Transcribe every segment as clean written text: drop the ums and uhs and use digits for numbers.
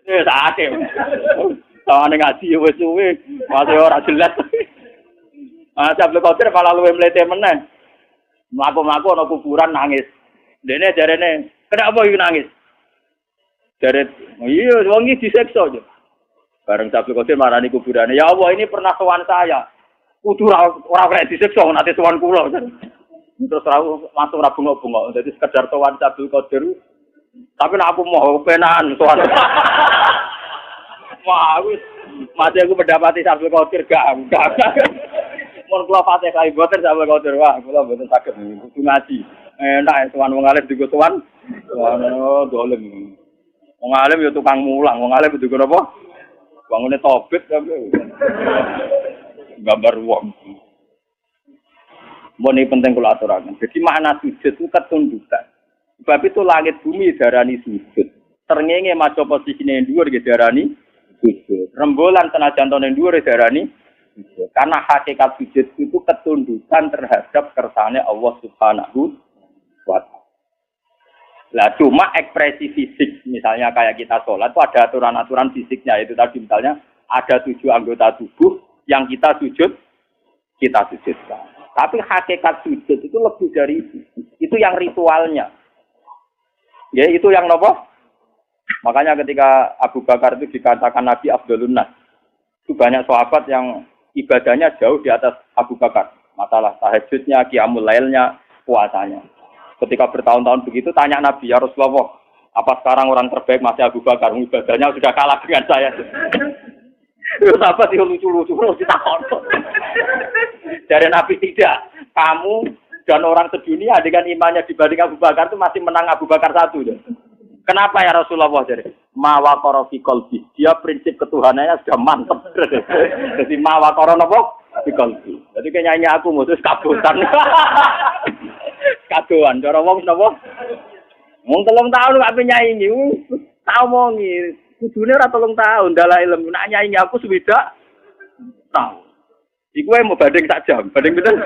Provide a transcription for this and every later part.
Sakit. Tawane ngaji wis suwe, masih ora jelas. Abdul Qadir malah luwe mlete meneh. Mlaku-mlaku ana kuburan nangis. Dene jarene, "Kenapa iki nangis?" Jare, "Iya, wong iki disiksa aja." Bareng Abdul Qadir marani kuburane, "Ya Allah, ini pernah sowan saya. Kudu ora kena disiksa nate sowan kula." Terus langsung ra bengok-bengok. Dadi sekedar sowan Abdul Qadir. Tapi nek aku mau penahan sowan. Wah, wis mati aku mendapati Abdul Qadir gak. Mun kula Fatihah mboten Abdul Qadir, wah kula mboten saged kudu ngaji. Enak sowan wong alim digo sowan. Ono dolem. Wong alim ya tukang mulang, wong alim digo napa? Bangune tobit tapi gambar wong. Mun iki penting kula aturaken. Jadi makna sujud itu ketundukan. Sebab itu langit bumi darani sujud. Srengenge maca posisine dhuwur nggih darani sujud. Rembulan senajan tone dhuwur darani sujud. Karena hakikat sujud itu ketundukan terhadap kersane Allah Subhanahu wa taala. Lah cuma ekspresi fisik misalnya kayak kita sholat itu ada aturan-aturan fisiknya itu tadi misalnya ada 7 anggota tubuh yang kita sujudkan. Tapi hakikat sujud itu lebih dari itu. Itu yang ritualnya. Ya itu yang nopo. Makanya ketika Abu Bakar itu dikatakan Nabi Abdulun Nas, itu banyak sahabat yang ibadahnya jauh di atas Abu Bakar. Masalah tahajudnya, qiyamul lailnya, puasanya. Ketika bertahun-tahun begitu tanya Nabi, "Ya Rasulullah, apa sekarang orang terbaik masih Abu Bakar? Ibadahnya sudah kalah dengan saya." Itu sahabat itu lucu-lucu ditakon. Dari Nabi tidak. Kamu dan orang sedunia dengan imannya dibanding Abu Bakar itu masih menang Abu Bakar satu. Kenapa ya Rasulullah? Jadi mawakoro fi qalbi. Dia prinsip ketuhanannya sudah mantap. Jadi mawakoro napa fi qalbi. Jadi nyanyi aku mutus kabutan. Kadoan cara wong napa? Wong 3 tahun gak penyanyi. Tau mongi. Kudune ora 3 tahun dalah ilmu. Nak nyanyi aku suwidak tahun. Iku mau banding sak jam. Banding pinten?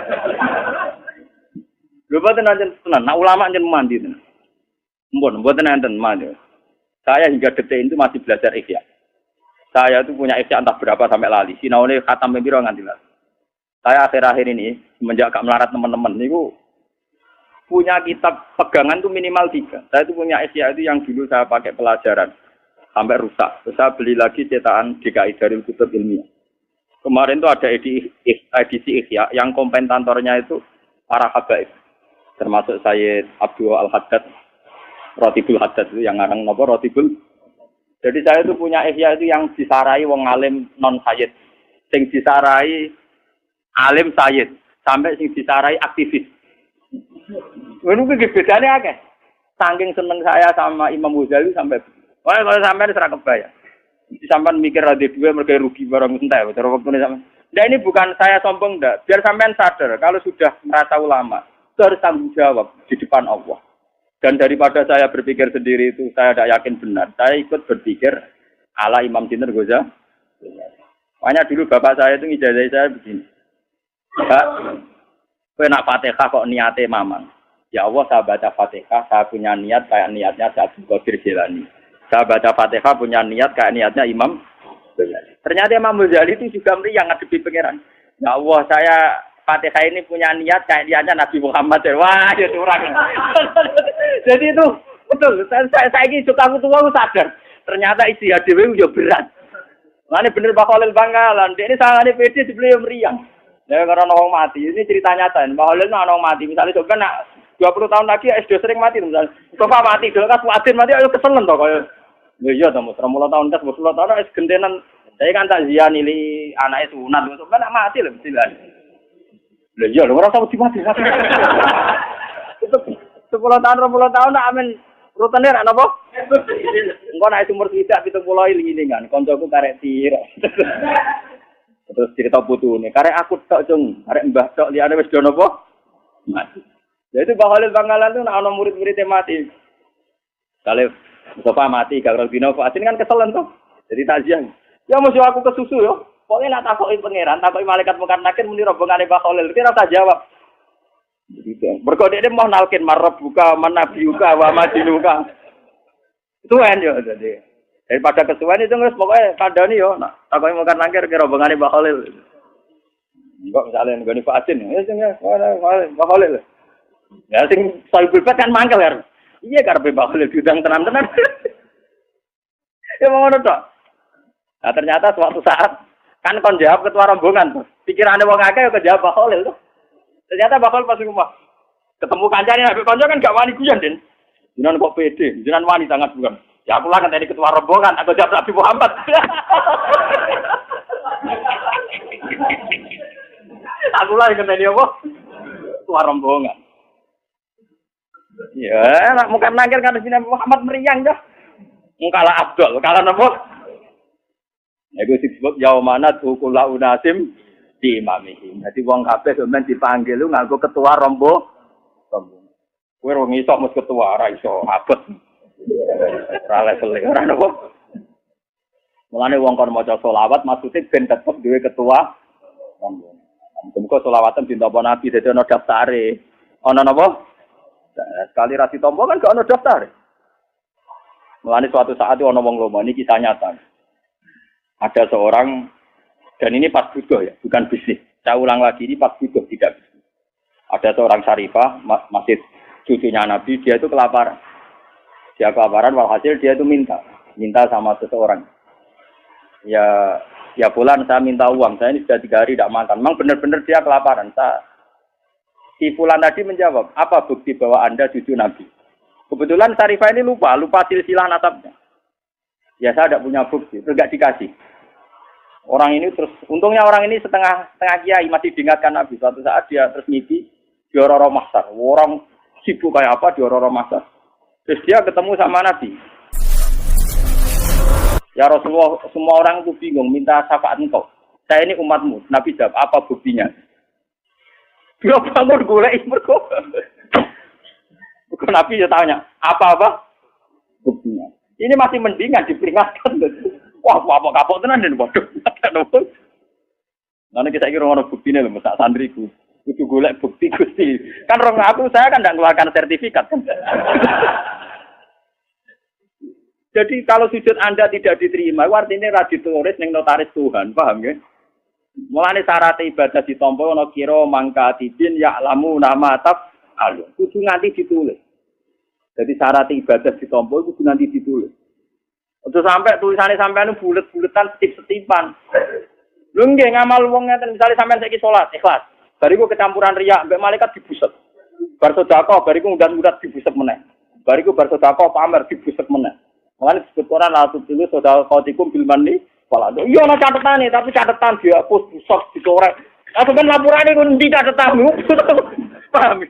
Lho boten nanten tenan. Nak ulama njen mandi tenan. Mboten nanten mandi. Saya hingga detik itu masih belajar ihya. Saya itu punya ihya entah berapa sampai lali. Sinaune khatam piro nganti lali. Saya akhir-akhir ini semenjak gak melarat teman-teman niku punya kitab pegangan tuh minimal 3. Saya itu punya ihya itu yang dulu saya pakai pelajaran sampai rusak. Terus saya beli lagi cetakan DKI dari Kutub Ilmiah. Kemarin tuh ada edisi ihya yang komentatornya itu para habaib. Termasuk Sayyid Abdul Al-Haddad, Rotibul Haddad itu yang ngarang napa Rotibul. Jadi saya itu punya ihya itu yang disarai wong alim non sayyid. Sing disarai alim sayyid sampai sing disarai aktivis. Ngono kuwi bedane akeh. Saking seneng saya sama Imam Ghazali sampai wah kalau sampai ora kebayang. Sampai mikir ada dua mereka rugi barang entek terus waktu ini sampai. Nah ini bukan saya sombong enggak, biar sampean sadar kalau sudah merasa ulama itu harus tanggung jawab di depan Allah. Dan daripada saya berpikir sendiri itu saya tidak yakin benar, saya ikut berpikir ala Imam Sinten Ghazali. Makanya dulu bapak saya itu ngijazah saya begini. Pak, kowe nak Fatihah kok niate mamang. Ya Allah saya baca Fatihah, saya punya niat kayak niatnya Abdul Qadir Jilani. Saya baca Fatihah punya niat kayak niatnya Imam Ghazali. Ternyata Imam Ghazali itu juga meriang ngadepi pangeran. Ya Allah, saya Fatihah ini punya niat kayak niatnya Nabi Muhammad. Wah, ya curang. Jadi itu betul. Saya ini suka tua sadar. Ternyata isi HDW juga berat. Ini bener Pak Khalil Bangkalan. Ini sangat pede dibeli meriang. Ya karena orang mati. Ini cerita nyata. Pak Khalil orang mati. Misalnya coba nak 20 tahun lagi SD sering mati misalnya. Coba mati dulu kan Fuadin mati ayo keselen toh kaya. Ya iya to, 30 tahun tas 20 tahun wis gentenan. Saya kan tak zian nili anake sunat lho, coba nak mati lho mestilah. Lah iya lho ora usah mati. Itu 10 tahun nak amen rutene ra napa? Engko nek umur sithik 70 iki kan kancaku karek tir. Terus cerita putune, karek aku tok cung, karek mbah tok liyane wis do napa? Mati. Jadi Pak Khalil Bangkalan itu ana murid-muridnya mati. Kalau Mustafa mati, Gagal Bino, Pak Asin kan keselen tuh. Jadi takziah. Ya mesti aku kesusu yo. Pokoknya nak takoki pangeran, takoki malaikat mungkar nakir muni rombongane Pak Khalil. Kira tak jawab. Gitu. Mergo dekne mau nalkin marab buka manabiuka wa madinuka. Itu kan yo jadi. Daripada kesuwen itu wis pokoke kandhani yo, nak takoki mungkar nangkir kira rombongane Mbak Khalil. Kok misalnya nggone Fatin, ya sing Mbak Khalil. Ya sing Soibul Fat kan mangkel kan. Iya karepe Mbak Khalil diundang tenan-tenan. Ya ngono tok. Nah ternyata suatu saat kan kon jawab ketua rombongan tuh. Pikirane wong akeh yo kejawab Mbak Khalil tuh. Ternyata Mbak Khalil pas rumah ketemu kancane nek kanca kan gak wani guyon, Den. Jenengan kok pede, jenengan wani sangat bukan. Ya aku lah kan tadi ketua rombongan, aku jawab Nabi Muhammad. Aku lah yang tadi apa? Ketua rombongan. Ya, nak muka nangkir kan sini Muhammad meriang dah. Mungkala Abdul, kalah apa? Ya itu disebut yaumana tukula unasim di imamihim. Jadi wong kabeh sampean dipanggil lu nganggo ketua rombongan. Kowe ora iso mus ketua ora iso abot. Ora level ora nopo. Mulane wong kon maca selawat maksude ben tetep duwe ketua rombongan. Muga selawatan ditampa Nabi dadi ana daftare. Ana napa? Sekali ra ditampa kan gak ana daftare. Mulane suatu saat ana wong lomba ini kisah nyata. Ada seorang dan ini pas butuh ya, bukan bisnis. Saya ulang lagi ini pas butuh tidak bisnis. Ada seorang syarifah masih cucunya Nabi, dia itu kelaparan. Dia kelaparan, walhasil dia itu minta sama seseorang. Ya bulan saya minta uang, saya ini sudah 3 hari tidak makan. Memang benar-benar dia kelaparan. Si Fulan tadi menjawab, apa bukti bahwa Anda cucu Nabi? Kebetulan Syarifah ini lupa silsilah nasabnya. Ya saya tidak punya bukti, terus tidak dikasih. Orang ini terus, untungnya orang ini setengah kiai masih diingatkan Nabi. Suatu saat dia terus mimpi di Roro Mahsar. Orang sibuk kayak apa di Roro Mahsar. Terus dia ketemu sama Nabi. Ya Rasulullah, semua orang itu bingung, minta syafaat engkau. Saya ini umatmu. Nabi jawab, apa buktinya? Dia bangun golek mergo. Nabi dia tanya, apa buktinya? Ini masih mendingan diperingatkan. Wah, apa kapok tenan den waduh. Nanti kita kira ono buktine lho, sak santriku. Kudu golek bukti Gusti. Kan rong aku saya kan ndak ngeluarkan sertifikat. Jadi kalau sujud Anda tidak diterima, artinya ra ditulis ning notaris Tuhan, paham nggih? Mulane syarat ibadah ditampa ana kira mangka tidin ya'lamu nama tab alun. Kudu nganti ditulis. Jadi syarat ibadah ditampa kudu nganti ditulis. Untuk sampai tulisannya sampean bulet-buletan setip-setipan. Lho nggih ngamal wong ngeten misale sampean saiki salat ikhlas. Bariku kecampuran riya mbek malaikat dibuset. Bar sedekah bariku ngundat-ngundat dibuset meneh. Bariku bar sedekah pamer dibuset meneh. Mulane disebut Quran la tusilu sadaqatikum bil manni wal adha. Iya ana catetane tapi catetan dihapus busok dicorek. Atau kan laporane ku ndi catetanmu? Paham?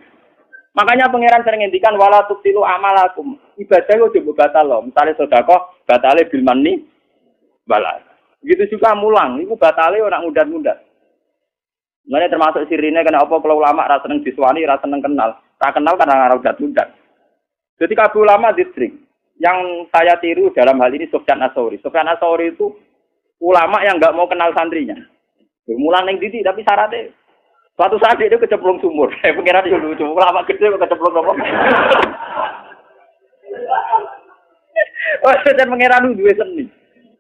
Makanya pangeran sering ngendikan wala tusilu amalakum. Ibadah kok coba batal loh. Misale sedekah batale bil manni wal adha. Begitu juga mulang, itu batale ora ngundat-ngundat. Mulane termasuk sirine kena apa kalau ulama ra seneng diswani, ra seneng kenal. Ra kenal karena ora ngundat-ngundat. Jadi kabeh ulama distrik yang saya tiru dalam hal ini Sufyan Ats-Tsauri. Sufyan Ats-Tsauri itu ulama yang enggak mau kenal santrinya. Mulang ning titik tapi syaratnya suatu saat dia kecemplung sumur. Pengiran itu lucu, ulama gede kok kecemplung apa? Oh, dan pengiran itu duwe seni.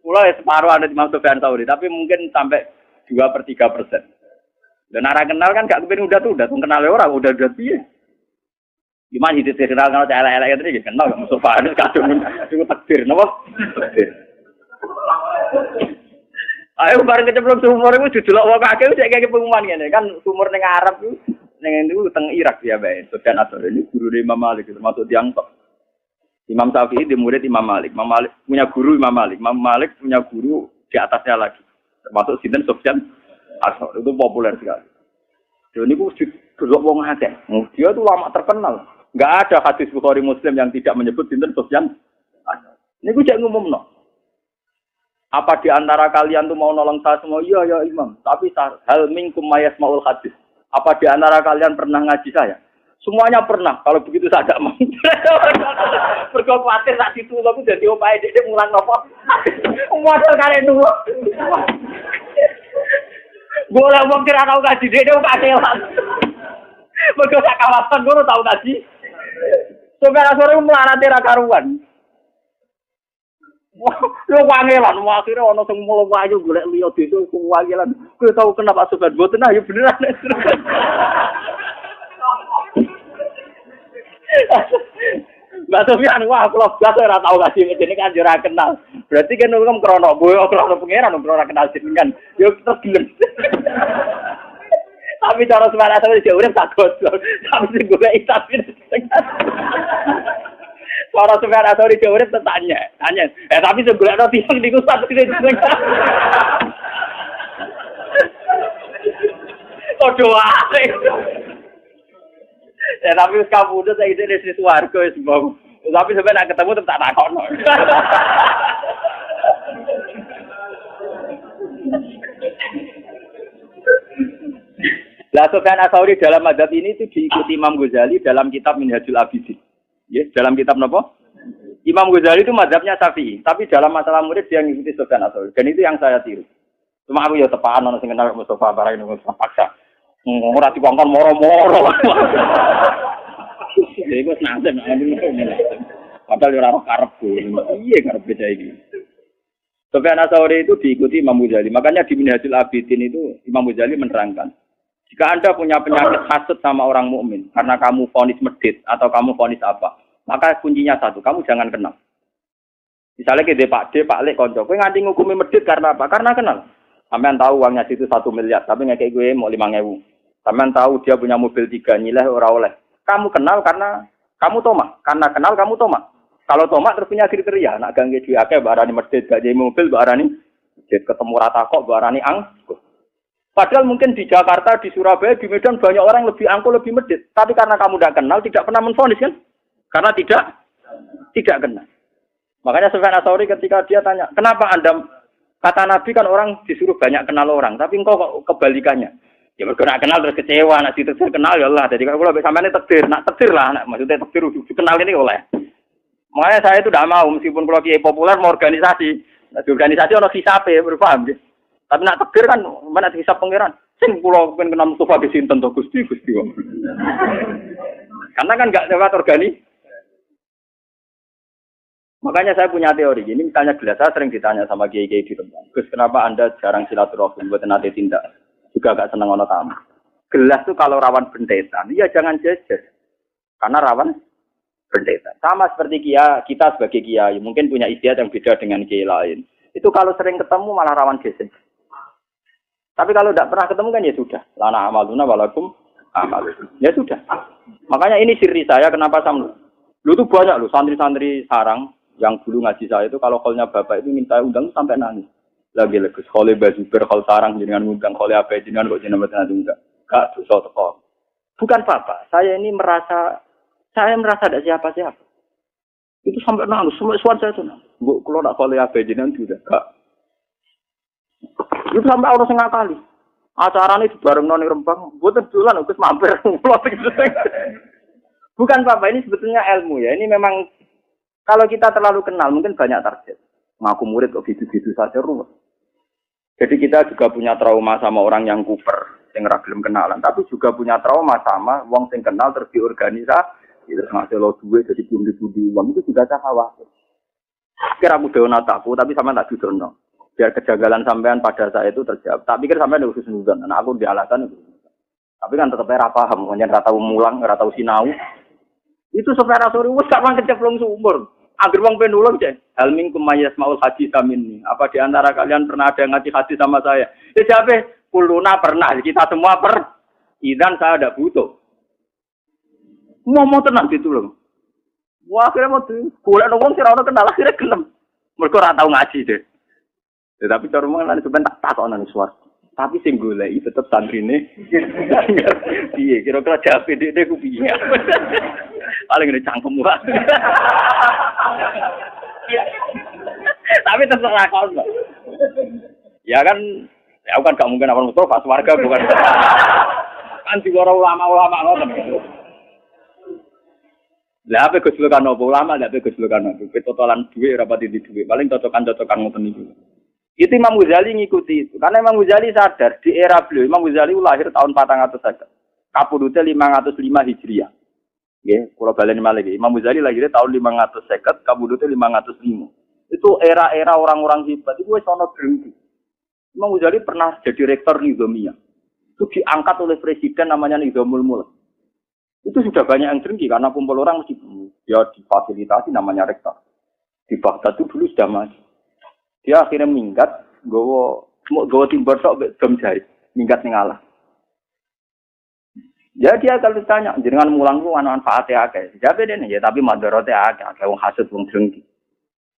Mulai separuh ada di Imam Sufyan Ats-Tsauri, tapi mungkin sampai 2/3%. Dan arah kenal kan gak kepen udah kenal orang udah piye. Gimana hidup kenal kalau elek-elek itu iki kenal gak Mustafa itu kadung takdir napa? Takdir. Ayo bareng kecemplung sumur iku didelok wong akeh sik kaya pengumuman ngene kan sumur ning Arab iku ning niku teng Irak ya bae. Sufyan Ats-Tsauri ini guru Imam Malik termasuk tiyang top. Imam Syafi'i di murid Imam Malik. Imam Malik punya guru Imam Malik. Imam Malik punya guru di atasnya lagi. Termasuk sinten Sufyan Ats-Tsauri itu populer sekali. Dan ini didelok wong akeh. Dia itu lama terkenal. Enggak ada hadis Bukhari Muslim yang tidak menyebut sinten Sufyan Ats-Tsauri. Ini gue cek ngumumno. Apa di antara kalian tuh mau nolong saya semua? Iya ya Imam. Tapi hal minkum mayasmaul hadis. Apa di antara kalian pernah ngaji saya? Semuanya pernah. Kalau begitu saya tidak mau. Berkau khawatir tak ditulung aku jadi opai dia mulang nopo. Modal kalian dulu. Boleh wong kira tahu ngaji dia opai kelas. Berkau sak kawasan gue tahu ngaji. Sampai sore melarati ra karuan. Lho wangelan akhire ana sing mulo wayu golek liya desa wangelan. Kowe tau kenapa sobat mboten ayo beneran. Mbak Sofian, wah kalau biasa ora tau kasih ngene kan yo ora kenal. Berarti kan wong krono boyo krono pangeran ora kenal jenengan. Yo terus gelem. Tapi cara semana sampe dia urip tak gosok. Tapi sing golek tapi. Cara semana sampe dia urip tanya. Tapi sing golek roti sing niku satu jenengan. Kok doa. Ya tapi wis kabudut saiki dene swarga wis mbok. Tapi sampe nek ketemu tetep tak takokno. Lah Sufyan Ats-Tsauri dalam mazhab ini itu diikuti Imam Ghazali dalam kitab Minhajul Abidin. Ya, dalam kitab napa? Imam Ghazali itu mazhabnya Syafi'i, tapi dalam masalah murid dia ngikuti Sufyan Ats-Tsauri. Dan itu yang saya tiru. Cuma aku ya tepaan ana sing kenal Mustafa barang niku paksa. Ora dikongkon moro-moro. Iku nasib ngene. Padahal ora karep. Iya karep beda iki. Sufyan Ats-Tsauri itu diikuti Imam Ghazali. Makanya di Minhajul Abidin itu Imam Ghazali menerangkan, jika Anda punya penyakit hasad sama orang mukmin karena kamu vonis medit atau kamu vonis apa, maka kuncinya satu, kamu jangan kenal. Misalnya kita Pak D, Pak Lek, konco, kowe nganti ngukumi medit karena apa? Karena kenal. Sampean tahu uangnya situ 1 miliar, tapi ngekek gue mau 5.000. Sampean tahu dia punya mobil 3, nyileh ora oleh. Kamu kenal karena kamu toma. Karena kenal kamu toma. Kalau toma terus punya kriteria, nak gangge duwe akeh barani medit, gak jadi mobil barani medit, ketemu rata kok barani angkuh. Padahal mungkin di Jakarta, di Surabaya, di Medan banyak orang lebih angkuh, lebih medit. Tapi karena kamu tidak kenal, tidak pernah menvonis kan? Karena tidak kenal. Makanya Sufyan Ats-Tsauri ketika dia tanya, kenapa Anda, kata Nabi kan orang disuruh banyak kenal orang, tapi engkau kok kebalikannya. Ya mereka nak kenal terus kecewa, nak terus kenal ya Allah. Jadi kalau sampai ini takdir, nak takdir lah, nak maksudnya takdir kenal ini oleh. Makanya saya itu tidak mau, meskipun kalau kiai populer mau organisasi, nah, di organisasi orang hisape, berpaham gitu. Tapi nak takdir kan, mana hisap pangeran. Sing pulau pengen kenal Mustafa di sini tentu Gusti. Karena kan nggak lewat organisasi. Makanya saya punya teori. Ini misalnya gelas, saya sering ditanya sama kiai-kiai di tempat. Gus, kenapa Anda jarang silaturahmi buat nanti tindak? Juga gak senang ono tamu. Gelas itu kalau rawan bentetan, ya jangan jejer. Karena rawan bentetan. Sama seperti kita sebagai kiai, mungkin punya istiadat yang beda dengan kiai lain. Itu kalau sering ketemu malah rawan geser. Tapi kalau tidak pernah ketemu kan ya sudah. Lana amaluna walakum amaluna. Ya sudah. Makanya ini siri saya kenapa sama. Lu tuh banyak loh santri-santri sarang yang dulu ngaji saya itu kalau kolnya bapak itu minta undang sampai nangis. Lagi legus khole bazuber khol sarang jenengan ngundang khole apa jenengan kok jenengan mboten undang. Gak dosa teko. Bukan apa, saya ini merasa ada siapa-siapa. Itu sampai nangis, semua suara saya itu nangis. Bu, kalau nak khole apa jenengan sudah gak. Itu sampai orang sing ngakali. Acarane bareng nang Rembang, mboten dolan Gus mampir. Bukan apa, ini sebetulnya ilmu ya. Ini memang kalau kita terlalu kenal mungkin banyak target. Ngaku murid kok gitu-gitu saja ruwet. Jadi kita juga punya trauma sama orang yang kuper, yang ra gelem kenalan, tapi juga punya trauma sama wong sing kenal terus diorganisasi, terus ngasih lo duit jadi pundi-pundi uang itu juga saya khawatir. Kira aku dewa nataku, tapi sama tak didono. Biar kejanggalan sampean pada saya itu terjawab. Tak pikir sampean khusus nuzon, nah aku dialasan itu. Tapi kan tetep ora paham, kemudian ora tau mulang, ora tau sinau. Itu Sufyan Ats-Tsauri wis gak mangke ceplong sumur. Angger wong penulung cek. Hal minkum mayasmaul hadis minni. Apa di antara kalian pernah ada yang ngaji hadis sama saya? Ya siapa? Kuluna pernah, kita semua Idan saya ada butuh. Mau tenang ditulung. Wah, akhirnya mau golek wong sira ono kenal akhirnya gelem. Mergo ora tau ngaji deh. Tetapi cara mengenal sebentar tak takon nang suara. Tapi sing goleki tetep santrine. Piye kira-kira jape dhek ku piye? Paling ngene cangkem wae. Tapi tetep lakon. Ya kan, ya kan gak mungkin apa Mustafa warga bukan. Kan diwara ulama-ulama ngoten. Lah ape gejolokan apa ulama ndak ape gejolokan apa. Totalan duit rapati di duit. Paling cocokan-cocokan ngoten niku. Itu Imam Ghazali ngikuti itu. Karena Imam Ghazali sadar di era beliau, Imam Ghazali lahir tahun 400 kapudute 505 Hijriah. Nggih, kula baleni malih. Imam Ghazali lahir tahun 550, kapudute 505. Itu era-era orang-orang hebat. Itu wis ana drengki. Imam Ghazali pernah jadi rektor Nizamiyah. Itu diangkat oleh presiden namanya Nizamul Mulk. Itu sudah banyak yang drengki karena kumpul orang mesti dia difasilitasi namanya rektor. Di Baghdad itu dulu sudah maju. Dia akhirnya minggat, gowo timber tok gem jahit, minggat ning alas. Ya dia kalau ditanya, jenengan mulang ku ana manfaate akeh. Jabe dene ya tapi madharate akeh wong hasud wong drengki.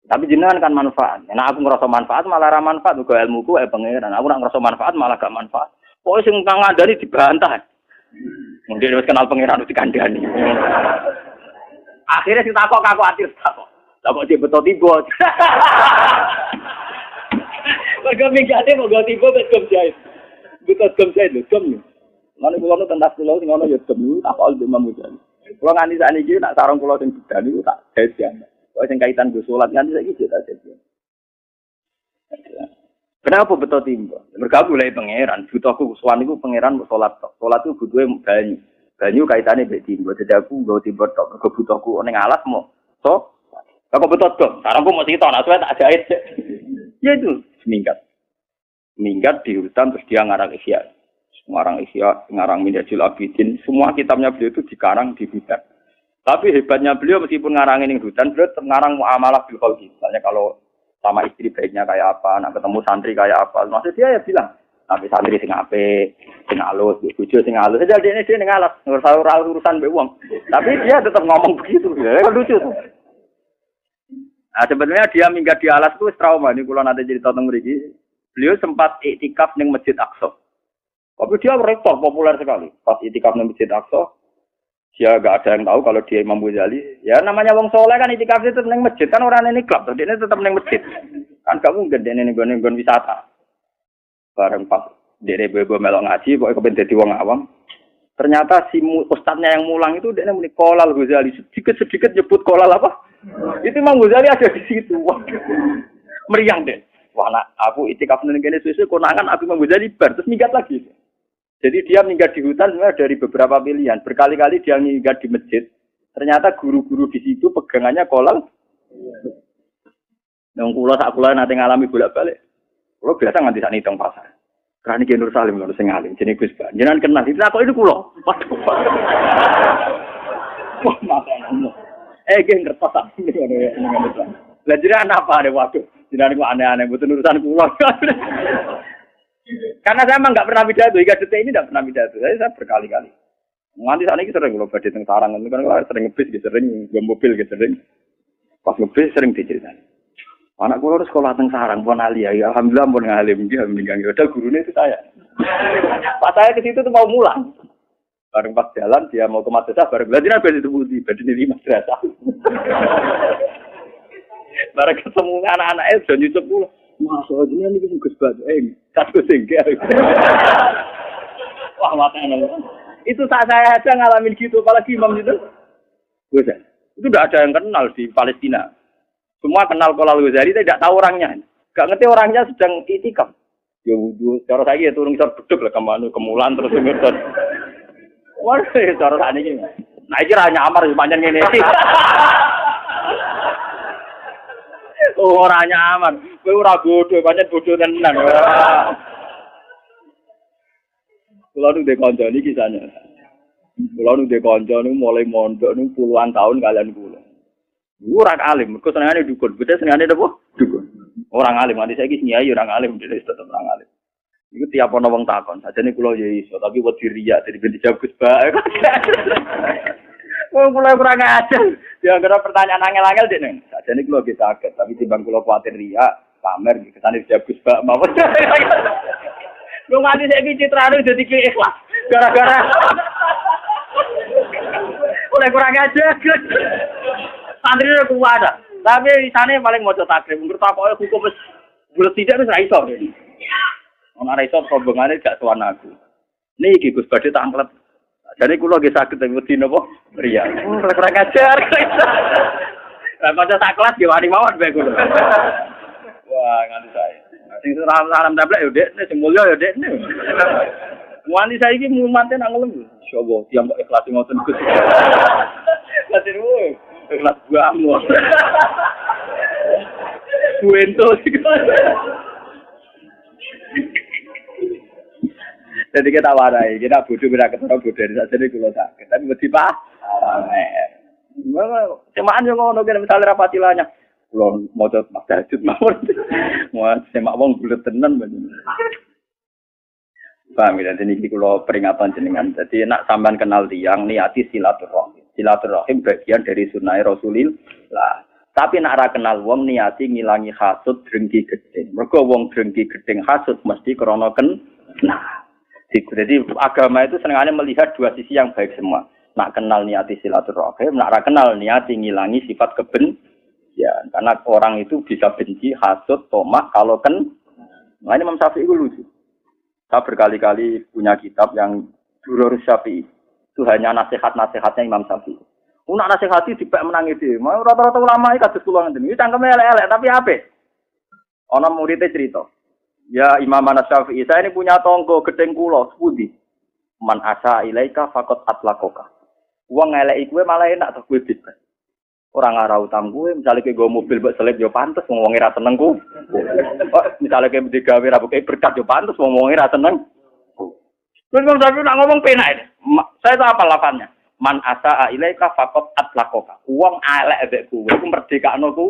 Tapi jenengan kan manfaat. Nek aku ngerasa manfaat malah ra manfaat uga ilmuku pangeran. Aku nak ngerasa manfaat malah gak manfaat. Pokoke sing ngandani dibantah. Mungkin wis kenal pangeran wis dikandani. Akhirnya sing takok aku atir takok. Lah kok beto tiba. Mergo mingate kok go tiba wis gem jahit. Beto gem jahit lho, gem. Lan kula nu tentas kula sing ngono ya gem takok Imam Ghazali. Kula nganti sakniki nak sarung kula sing bedan niku tak jahit ya. Kok sing kaitan go salat nganti saiki tak jahit. Kenapa betul timba? Mereka mulai pangeran. Butuhku suami ku pangeran sholat tok. Sholat itu butuhnya banyu. Banyu kaitannya be timba. Jadi aku gak timba tok. Kebutuhku neng alas mau. So, aku betul tok. Sekarang aku mau cerita. Nah, saya tak jahit. Ya itu seminggat. Minggat di hutan terus dia ngarang Ihya. Ngarang Ihya, ngarang Minhajul Abidin. Semua kitabnya beliau itu dikarang di hutan. Tapi hebatnya beliau meskipun ngarangin di hutan, beliau tetap ngarang muamalah bil khalqi. Misalnya kalau sama istri baiknya kayak apa, nak ketemu santri kayak apa. Maksud dia ya bilang, tapi santri sing apik, sing alus, bojo sing alus. Jadi dia ning alas, urusan mbek wong. Tapi dia tetap ngomong begitu. Ya kan lucu tuh. Nah, sebenarnya dia minggat di alas itu trauma. Ini kula nanti cerita tentang mriki. Beliau sempat iktikaf ning Masjid Aqsa. Tapi dia rektor populer sekali. Pas iktikaf ning Masjid Aqsa, dia gak ada yang tahu kalau dia Imam Ghazali. Ya namanya wong soleh kan itikaf itu neng masjid kan orang ini klub, dia tetap neng masjid. Kan kamu gede neng gon wisata. Bareng pas dia bebo melok ngaji, pokoknya kepen dadi wong awam. Ternyata si ustadznya yang mulang itu dia muni Kolal Ghazali, sedikit nyebut kolal apa? Itu Imam Ghazali ada di situ. Wah, meriang deh. Wah, nak aku itikaf neng kene susu konangan aku Imam Ghazali bar terus minggat lagi. Jadi dia minggat di hutan sebenarnya dari beberapa pilihan. Berkali-kali dia minggat di masjid. Ternyata guru-guru di situ pegangannya kolal. Yang kula sak kula nate ngalami bolak-balik. Kula biasa nganti sak nitong pasar. Karena iki Nur Salim lho sing ngalim jenenge Gus Ba. Jenengan kenal itu kok itu kula. Waduh. Wah, makane. Iki ngertos sak ngono ya. Lah jenengan apa are waduh. Jenengan kok aneh-aneh mboten urusan kula. Karena saya memang nggak pernah pidato, hingga detik ini nggak pernah pidato. Saya berkali-kali. Nanti saat ini sering kalau badai teng sarang, itu kan sering ngebis, sering gue mobil, sering pas ngebis sering diceritain. Anak gue harus sekolah teng sarang, pun alia, ya alhamdulillah pun ngalim dia meninggal. Udah gurunya itu saya. Pas saya ke situ tuh mau mulang. Bareng pas jalan dia mau ke madrasah, bareng belajar apa itu budi, badai di madrasah. Bareng ketemu anak-anak sudah nyusup pulang. Masuk aja ini Gus Ba, satu singkir. Wah matanya. Itu saat saya aja ngalamin gitu, apalagi imam itu. Gus, itu tidak ada yang kenal di Palestina. Semua kenal Kolal Ghazali, tidak tahu orangnya. Gak ngerti orangnya sedang itikaf. Ya wudhu, cara saya turun isor beduk lah kemana kemulan terus ngerti. Wah, cara saya ini. Nah ini hanya amar panjang ini. Oh, orangnya aman. Kowe ora bodoh, pancen bodoh tenan. Kula nu ndek kanca niki kisahnya. Kula nu ndek kanca niku mulai mondok niku puluhan tahun kalian kula. Ora alim, mergo senengane dukun. Beda senengane apa? Dukun. Orang alim, nanti saiki nyai orang alim, dhewe tetep orang alim. Iku tiap ana wong takon, sajane kula ya iso, tapi wedi riya dadi ben dijawab Gus Ba. Wong kula kurang ajar. Ya kira pertanyaan angel-angel dek neng. Sajane kula ge saged, tapi timbang kula kuwatir riya, pamer kesane dijawab Gus Ba mawon. Lu nganti saiki citrane dadi ikhlas. Gara-gara oleh kurang ajar. Santri ku ada. Tapi isane paling maca takrib. Ngerti takoke hukum wis bulet tidak wis ra iso. Ana ra iso rombongane gak sowan aku. Niki Gus Badhe tak anglet. Jadi kula nggih saged wedi napa? Riya. Kurang ajar. Lah kanca sak kelas nggih wani mawon bae kula. Wah, nganti saya. Sing salam tablek yo Dek, sing mulya yo Dek. Wani saiki mumante nang ngelem. Insyaallah tiyang kok ikhlas ngoten Gus. Lah ikhlas buahmu. Buento. Jadi kita warai, kita bodoh kita ketara bodoh dari saja ini kalau sakit. Tapi mesti pak, semaan yang ngono kan misalnya rapatilanya, kalau mau coba masjid mau semak wong bulat tenan banyak. Paham ya, jadi ini kalau peringatan jenengan. Jadi nak sampean kenal tiang niati silaturahim. Silaturahim bagian dari sunnah Rasulillah. Tapi nak ra kenal wong niati ngilangi hasud drengki gedeng. Mergo wong drengki gedeng hasud mesti krana nah. Jadi agama itu senangannya melihat dua sisi yang baik semua. Nak kenal niati silaturahim, nak ra kenal niati ngilangi sifat kebencian. Karena orang itu bisa benci, hasud, tomak kalau Nah ini Imam Syafi'i itu lucu. Saya berkali-kali punya kitab yang Durur Syafi'i. Itu hanya nasihat-nasihatnya Imam Syafi'i. Nak nasihati dipek menang itu. Mau rata-rata ulama iki kados kula ngene. Iki cangkeme elek-elek tapi apik. Ana muridé cerita. Ya Imam Syafi'i, saya ini punya tonggo gedeng kula, sepundi. Man asa ilaika faqat atlaqaka. Wong ngeleki kowe malah enak to kowe bebas. Ora ngara utang kowe, misale kowe mobil mbok selip yo pantes wong wonge ra seneng ku. Misale kowe digawe ra buke berkat yo pantes wong wonge ra seneng. Terus Imam Syafi'i nak ngomong penak. Saya tahu apa lafadznya. Man asa ilaika faqat atlaqaka. Wong elek mbek kowe iku merdekakno ku.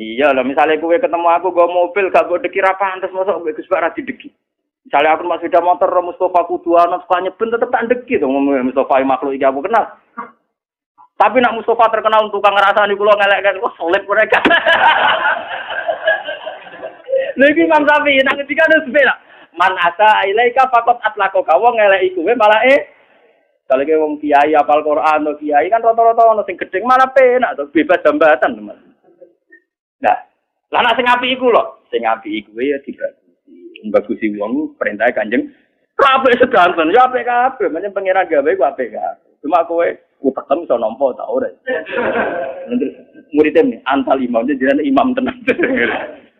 Iya lah, misalnya kowe ketemu aku go mobil gak go deki ra pantes mosok kowe Gus Pak ra dideki. Misalnya aku masuk sepeda motor Mustofa Kuduana suka nyeben tetep tak deki to Mustofa makhluk iki aku kenal. Tapi nak Mustofa terkenal tukang ngrasani kula ngelek-ngelek kok solip mereka. Lagi Imam Syafi'i nang ketika ada sepeda. Man asa ilaika faqat atlaqaka wong ngeleki kowe malah kalau ke wong kiai apal Quran atau kiai kan rata-rata ono sing gedeng malah penak to bebas jambatan teman. Nah, lan sing apik iku lho, sing apik iku ya dibagusi. Bagusi wong perintah Kanjeng kabeh sedanten ya apik kabeh, menyang pangeran gawe ku apik kabeh. Cuma kowe utekem iso nampa ta ora. Muridem antal imam jenenge imam tenan.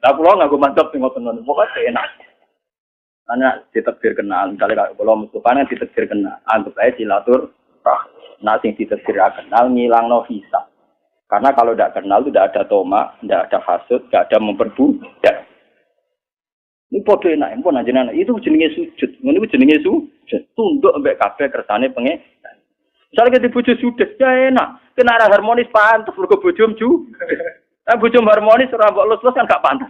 Lah kula nganggo mantap sing ngoten pokoke enak. Ana ditekdir kenal, misalnya kalau Mustafa nang ditekdir kenal, anggap aja silaturahim. Nah, sing ditekdir kenal ngilangno hisab. Karena kalau tidak kenal itu tidak ada toma, tidak ada hasud, tidak ada memperbudak. Ini podo enak, pun aja itu jenenge sujud. Ini jenenge sujud. Tunduk ambek kabeh kersane pengen. Misalnya kita bojo sudah, ya enak. Kena arah harmonis pantas, mergo bojom ju. Bojom harmonis ora mbok lus-lus kan gak pantas.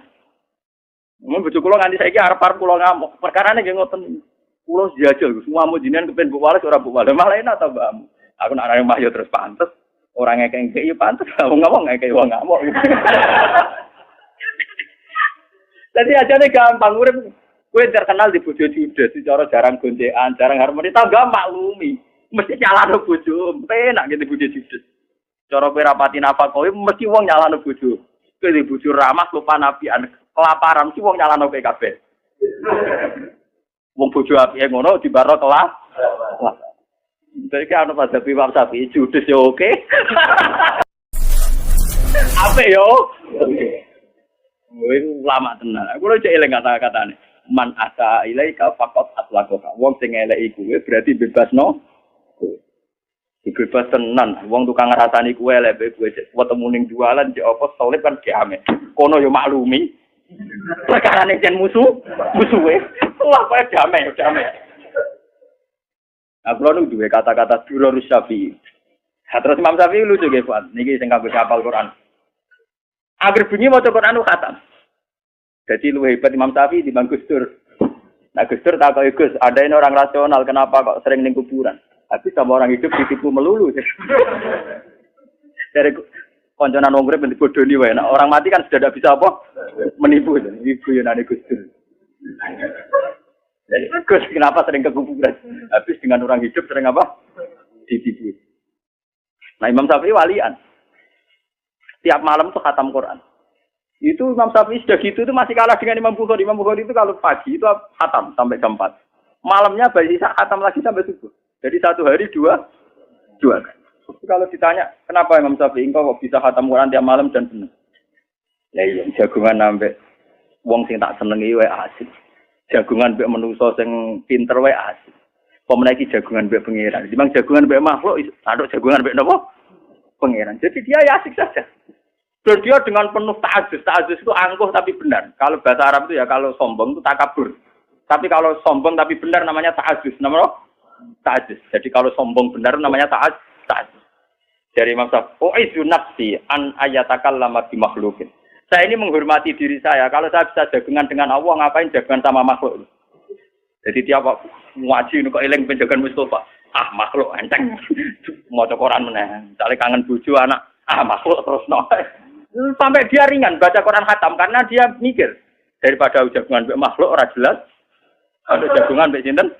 Mun bojo kula nganti saiki arep-arep kula ngamuk. Perkarane nggih ngoten. Kula jajal semua mau jenengan kepen mbok wales ora mbok wales. Malah enak ta, Mbak. Aku nak arep mah yo terus pantes. Orang ngekek ya pantes. Ngomong ngekek wong ngamuk. Jadi ajane gampang urip. Kowe terkenal di bojo judes, cara jarang goncekan, jarang harmonis, tangga maklumi. Mesti nyalano bojo, penak gitu bojo judes. Cara kowe rapati nafkah kowe mesti wong nyalano bojo. Kowe di bojo ramah lupa nabian. Kelaparan sih wong nyalano kowe kabeh. Wong bojo apike ngono dibaro kelas. Dadi ana pas Imam Syafi'i judes yo oke. Apik yo. Kowe lama tenan. Aku lho cek eling kata-katane. Man asa ilaika faqat atlaqaka. Wong sing eleki kowe berarti bebasno. Bebas tenan. Wong tukang ngrasani kowe elek kowe ketemu ning jualan cek apa solid kan kiamat. Kono yo maklumi. Perkarane jen musuhe. Wah, kowe damai. Aku lalu duwe kata-kata Durur Syafi'i. Terus Imam Syafi'i lucu nggih, Pak. Niki sing kanggo hafal Quran. Agar bunyi maca Quran ku khatam. Jadi luwih hebat Imam Syafi'i dibanding Gus Dur. Nah Gus Dur tak kok Gus, ada ini orang rasional kenapa kok sering ning kuburan? Tapi sama orang hidup ditipu melulu. Dari konconan wong urip dibodoni wae. Nah, orang mati kan sudah tidak bisa apa? Menipu. Iku yo nane Gus Dur. Jadi Gus kenapa sering ke kuburan? Habis dengan orang hidup sering apa? Ditipu. Nah Imam Syafi'i walian. Tiap malam tuh khatam Quran. Itu Imam Syafi'i sudah gitu itu masih kalah dengan Imam Bukhari. Imam Bukhari itu kalau pagi itu khatam sampai jam 4. Malamnya bayi khatam lagi sampai subuh. Jadi satu hari dua kan. Kalau ditanya kenapa Imam Syafi'i kok bisa khatam Quran tiap malam dan benar? Ya iya jagungan sampai wong sing tak senengi wae asik. Jagungan mbek menungso sing pinter wae asik. Pemeniki jagungan mbek pangeran. Dimang jagungan mbek makhluk, aduk jagungan mbek napa? Pangeran. Jadi dia ya asik saja. Dan dia dengan penuh ta'ajus. Ta'ajus itu angkuh tapi benar. Kalau bahasa Arab itu ya kalau sombong itu takabur. Tapi kalau sombong tapi benar namanya ta'ajus. Namanya ta'ajus. Jadi kalau sombong benar namanya ta'ajus. Dari Imam Syafi'i, "U'izu nafsi an ayatakallama bi makhluqin." Saya ini menghormati diri saya. Kalau saya bisa jagungan dengan Allah, ngapain jagungan sama makhluk? Jadi tiap ngaji kok eling penjagaan Mustafa. Ah, makhluk enteng. Maca Quran meneh. Misalnya kangen bojo anak, makhluk terus no. Sampai dia ringan baca Quran khatam karena dia mikir daripada jagungan mbek makhluk ora jelas. Ada jagungan mbek sinten?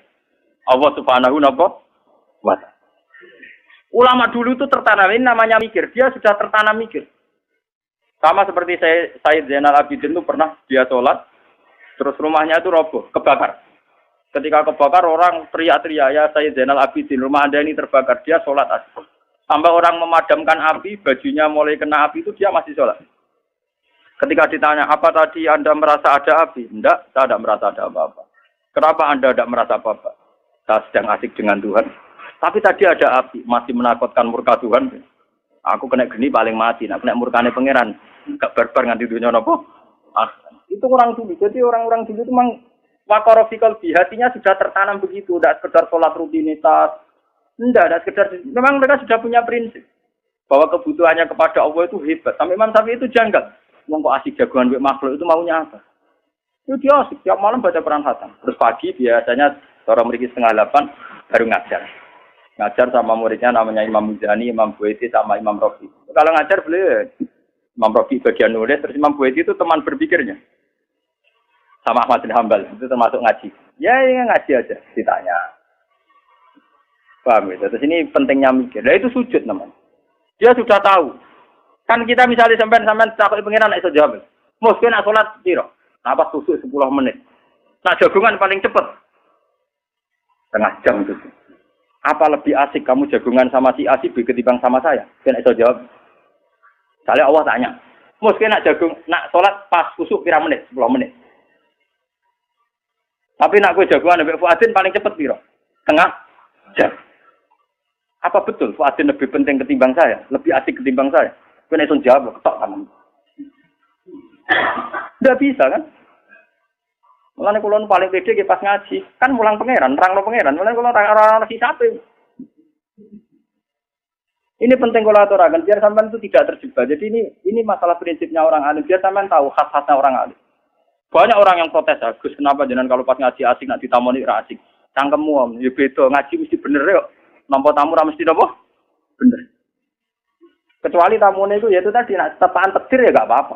Allah Subhanahu wa ta'ala. Ulama dulu itu tertanam, ini namanya mikir. Dia sudah tertanam mikir. Sama seperti Sayyid Zainal Abidin itu pernah dia sholat, terus rumahnya itu roboh, kebakar. Ketika kebakar orang teriak-teriak, "Ya Sayyid Zainal Abidin, rumah Anda ini terbakar." Dia sholat asal. Sampai orang memadamkan api, bajunya mulai kena api itu dia masih sholat. Ketika ditanya, "Apa tadi Anda merasa ada api?" "Enggak, saya tidak merasa ada apa-apa." "Kenapa Anda tidak merasa apa-apa?" "Saya sedang asik dengan Tuhan." "Tapi tadi ada api, masih menakutkan murka Tuhan." "Aku kena geni paling mati, nak kena murkane pangeran. Gak barbar nganti dunia nopo." Itu orang dulu. Jadi orang-orang dulu itu memang wakorofikal hatinya sudah tertanam begitu, tidak sekedar sholat rutinitas. Tidak sekedar. Memang mereka sudah punya prinsip bahwa kebutuhannya kepada Allah itu hebat. Sampai Imam Syafi'i itu janggal. Wong kok asik jagoan makhluk itu maunya apa? Itu dia asik tiap malam baca Quran khatam. Terus pagi biasanya orang mereka 7:30 baru ngajar. Ngajar sama muridnya namanya Imam Muzani, Imam Buaiti sama Imam Rafi. Kalau ngajar beliau Imam Rafi bagian nulis, terus Imam Buaiti itu teman berpikirnya. Sama Ahmad bin Hambal itu termasuk ngaji. Ya ngaji aja ditanya. Paham ya? Terus ini pentingnya mikir. Nah itu sujud namanya. Dia sudah tahu. Kan kita misalnya sampai takut pengiran nak iso jawab. Mungkin nak sholat piro? Apa susuk 10 menit. Nak jagungan paling cepat. Setengah jam itu. Apa lebih asik kamu jagungan sama si A si B ketimbang sama saya? Kan iso jawab. Misalnya Allah tanya. Mungkin nak sholat pas susuk pira menit? 10 menit. Tapi nak gue jagungan sampai Fuadin paling cepat piro? Setengah jam. Apa betul Fuadin lebih penting ketimbang saya? Lebih asik ketimbang saya? Kena iso jawab, ketok kamu. Tidak bisa kan? Mulane kula paling pede ki pas ngaji, kan mulang pangeran, nerangno pangeran. Mulane kula ora sisape. Ini penting kula aturaken biar sampean itu tidak terjebak. Jadi ini masalah prinsipnya orang alim, biar sampean tahu khas-khasnya orang alim. Banyak orang yang protes, Gus, kenapa jenengan kalau pas ngaji asik nak ditamoni ra asik? Cangkemmu om, ya beda, ngaji mesti bener yo. Nampa tamu ra mesti napa? Bener. Kecuali tamunya itu ya itu tadi nak tepaan takdir ya enggak apa-apa.